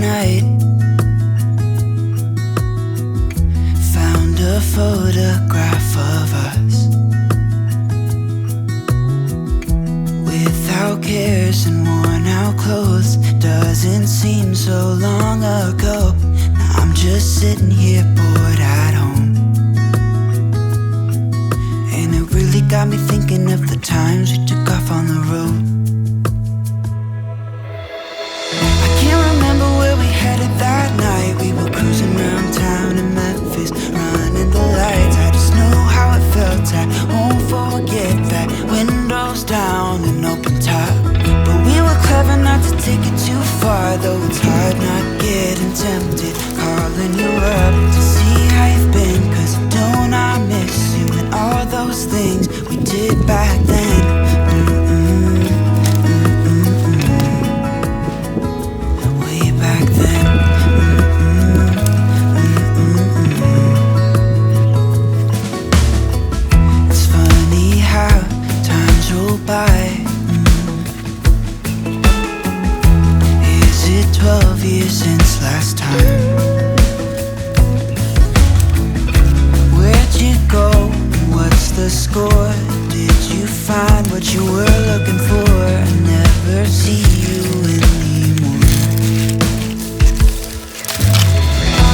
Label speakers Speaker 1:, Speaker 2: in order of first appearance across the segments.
Speaker 1: night, found a photograph of us, without cares and worn out clothes. Doesn't seem so long ago. Now I'm just sitting here bored at home, and it really got me thinking of the times we took off on the road. I can't remember where we headed that night. We were cruising around town in Memphis, running the lights. I just know how it felt. I won't forget that. Windows down and open top, but we were clever not to take it too far. Though it's hard not getting tempted, calling you up to see how you've been. Cause don't I miss you and all those things we did back then. Way back then. It's funny how times roll by. Is it 12 years since last time? Where'd you go? What's the score? Did you find what you were looking for? I never see you anymore.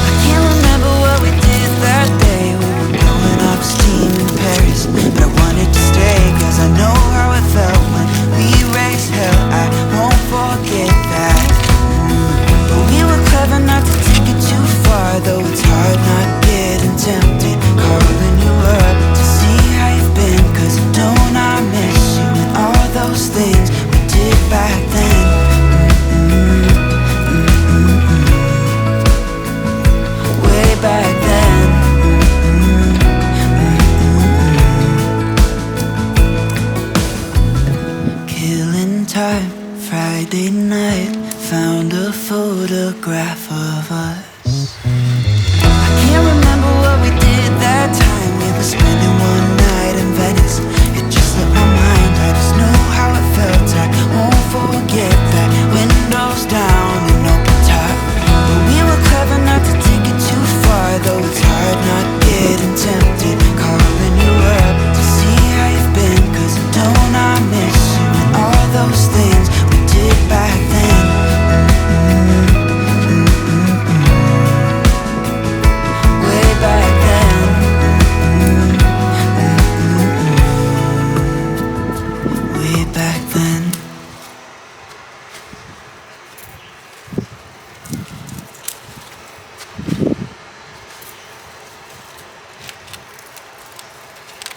Speaker 1: I can't remember what we did that day. We were blowing off steam in Paris, but I wanted to stay. Cause I know how it felt when we raised hell. I won't forget that. But we were clever not to take it too far. Though it's hard not getting tempted, calling you up to see how you've been. Cause don't I miss you and all those things we did back then. Way back then. Killing time, Friday night, found a photograph of us.